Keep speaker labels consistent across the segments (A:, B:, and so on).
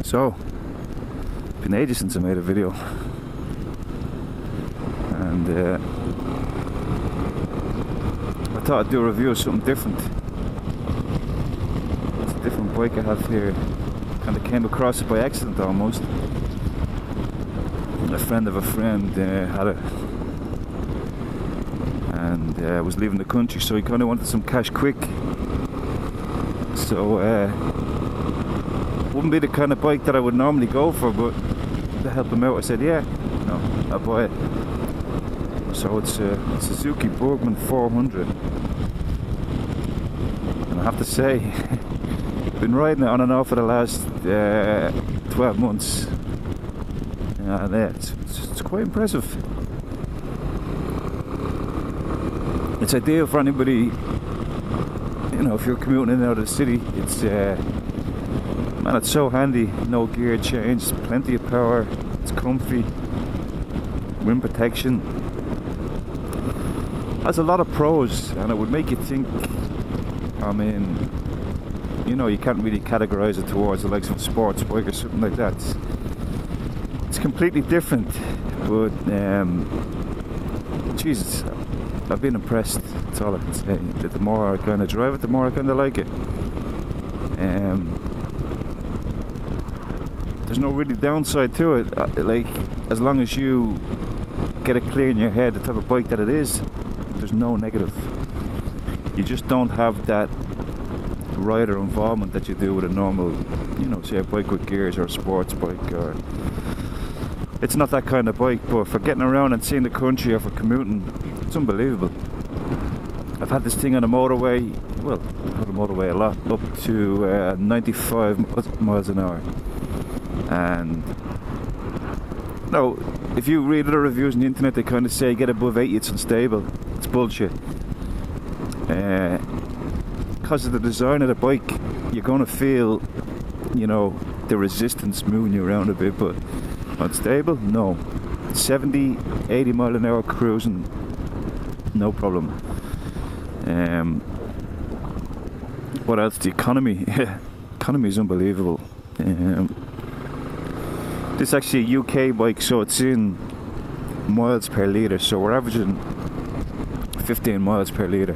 A: So, been ages since I made a video, and I thought I'd do a review of something different. It's a different bike I have here. Kind of came across it by accident almost. A friend of a friend had it, and was leaving the country, so he kind of wanted some cash quick. So wouldn't be the kind of bike that I would normally go for, but to help him out I said yeah, no, I'll buy it. So it's a Suzuki Burgman 400, and I have to say I've been riding it on and off for the last 12 months, and it's quite impressive. It's ideal for anybody, you know, if you're commuting in and out of the city. It's man, it's so handy. No gear change, plenty of power, it's comfy, wind protection. Has a lot of pros, and it would make you think. I mean, you know, you can't really categorize it towards the likes of a sports bike or something like that. It's completely different, but Jesus, I've been impressed. That's all I can say. The more I kind of drive it, the more I kind of like it. There's no really downside to it. Like, as long as you get it clear in your head the type of bike that it is, there's no negative. You just don't have that rider involvement that you do with a normal, you know, say a bike with gears or a sports bike. Or it's not that kind of bike, but for getting around and seeing the country or for commuting, it's unbelievable. I've had this thing on the motorway, well, on the motorway a lot, up to 95 miles an hour. And no, if you read other reviews on the internet, they kind of say get above 80 it's unstable. It's bullshit. Because of the design of the bike, you're going to feel, you know, the resistance moving you around a bit, but unstable? No. 70, 80 mile an hour cruising, no problem. What else? The economy. Economy is unbelievable. This is actually a UK bike, so it's in miles per litre, so we're averaging 15 miles per litre.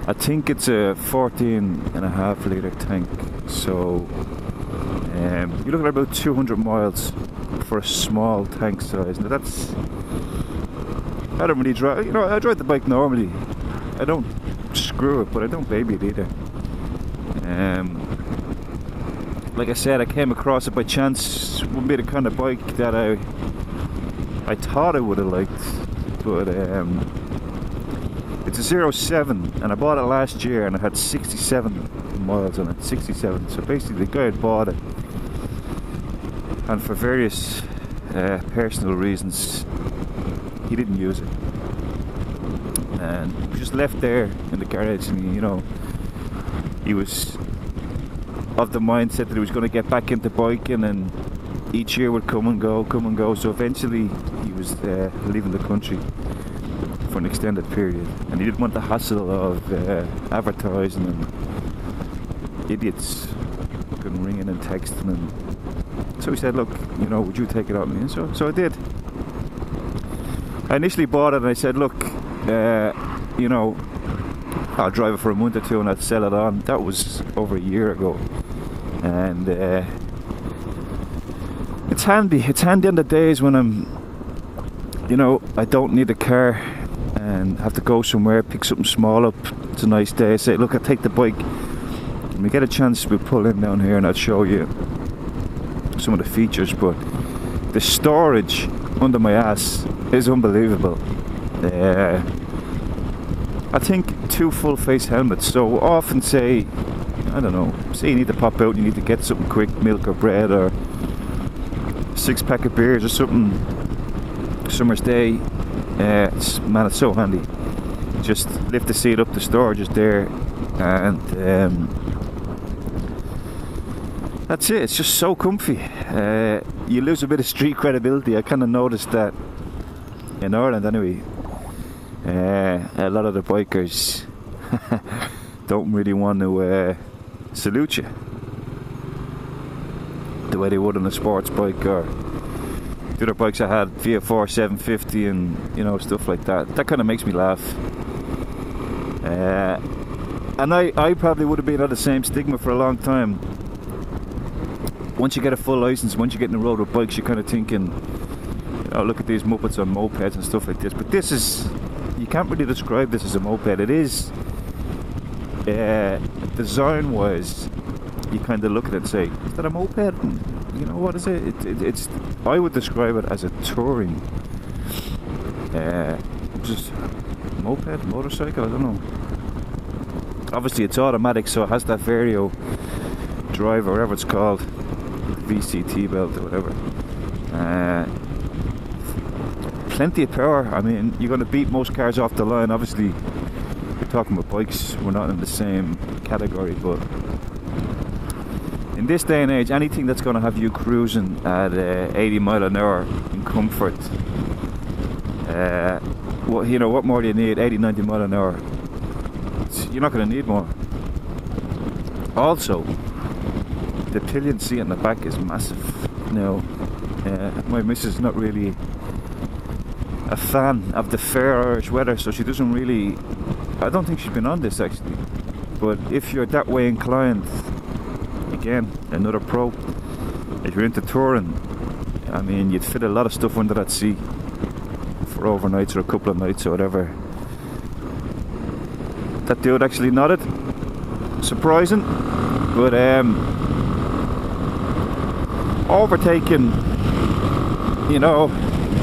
A: I think it's a 14.5 litre tank, so you're looking at about 200 miles for a small tank size. Now that's, I don't really drive, you know, I drive the bike normally. I don't screw it, but I don't baby it either. Like I said, I came across it by chance. Wouldn't be the kind of bike that I thought I would have liked, but it's a 07, and I bought it last year, and I had 67 miles on it. 67. So basically, the guy had bought it, and for various personal reasons, he didn't use it, and it was just left there in the garage. And you know, he was of the mindset that he was going to get back into biking, and each year would come and go. So eventually he was leaving the country for an extended period, and he didn't want the hassle of advertising and idiots going ringing and texting, and so he said, look, you know, would you take it out of me? And so I did. I initially bought it, and I said, look, you know, I'll drive it for a month or two and I'll sell it on. That was over a year ago, and it's handy on the days when I'm, you know, I don't need a car and have to go somewhere, pick something small up. It's a nice day. I say, look, I'll take the bike. When we get a chance, we'll pull in down here and I'll show you some of the features, but the storage under my ass is unbelievable. I think 2 full face helmets. So often say, I don't know, say you need to pop out, you need to get something quick, milk or bread or 6-pack of beers or something, summer's day, man, it's so handy. Just lift the seat up, the storage is there, and that's it. It's just so comfy. You lose a bit of street credibility. I kind of noticed that in Ireland anyway. A lot of the bikers don't really want to salute you. the way they would on a sports bike, or the other bikes I had, VF4 750 and, you know, stuff like that. That kind of makes me laugh. And I probably would have been at the same stigma for a long time. Once you get a full license, once you get in the road with bikes, you're kind of thinking, oh, look at these Muppets on mopeds and stuff like this. But this is, you can't really describe this as a moped. It is, design wise, you kind of look at it and say, is that a moped? And, you know, what is it? It's I would describe it as a touring, just moped, motorcycle, I don't know. Obviously it's automatic, so it has that vario drive, or whatever it's called, VCT belt or whatever. Plenty of power. I mean, you're going to beat most cars off the line. Obviously, we're talking about bikes, we're not in the same category, but in this day and age, anything that's going to have you cruising at 80 mile an hour in comfort, what more do you need? 80, 90 mile an hour. You're not going to need more. Also, the pillion seat in the back is massive. Now, my missus is not really a fan of the fair Irish weather, so she doesn't really, I don't think she's been on this actually, but if you're that way inclined, again, another pro, if you're into touring, I mean, you'd fit a lot of stuff under that seat for overnights or a couple of nights or whatever. That dude actually nodded. Surprising, but overtaking, you know,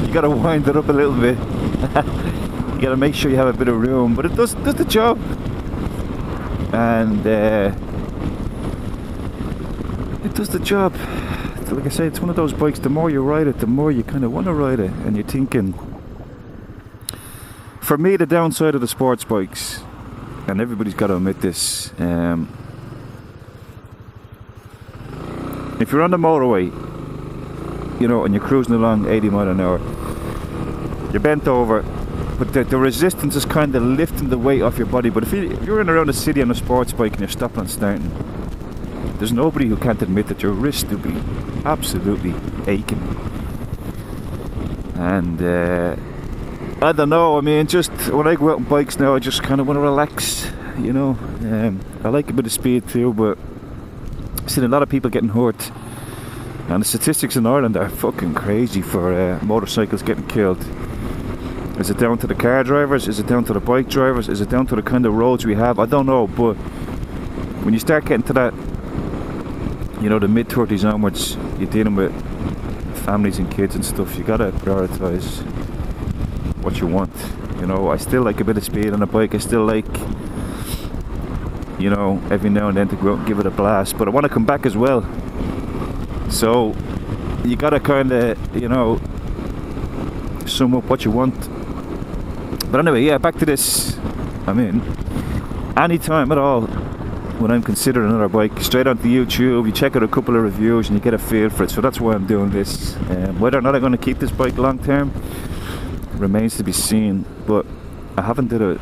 A: you gotta wind it up a little bit. You gotta make sure you have a bit of room, but it does the job. And it does the job. Like I say, it's one of those bikes, the more you ride it, the more you kind of want to ride it, and you're thinking, for me, the downside of the sports bikes, and everybody's got to admit this, if you're on the motorway, you know, and you're cruising along 80 mile an hour, you're bent over, but the resistance is kind of lifting the weight off your body. But if you're in around the city on a sports bike and you're stopping and starting, there's nobody who can't admit that your wrist will be absolutely aching. And I don't know, I mean, just when I go out on bikes now, I just kind of want to relax, you know. I like a bit of speed too, but I've seen a lot of people getting hurt, and the statistics in Ireland are fucking crazy for motorcycles getting killed. Is it down to the car drivers? Is it down to the bike drivers? Is it down to the kind of roads we have? I don't know, but when you start getting to that, you know, the mid-30s onwards, you're dealing with families and kids and stuff. You gotta prioritise what you want. You know, I still like a bit of speed on a bike. I still like, you know, every now and then to go out and give it a blast, but I want to come back as well. So you gotta kind of, you know, sum up what you want. But anyway, yeah, back to this. I mean, any time at all when I'm considering another bike, straight onto YouTube, you check out a couple of reviews and you get a feel for it. So that's why I'm doing this. Whether or not I'm going to keep this bike long term remains to be seen. But I haven't got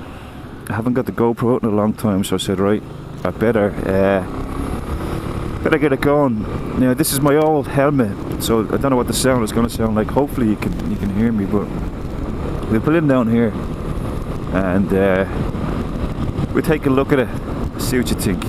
A: the GoPro out in a long time, so I said, right, I better get it going. Now this is my old helmet, so I don't know what the sound is going to sound like. Hopefully you can hear me, but we'll put it down here and we'll take a look at it, see what you think.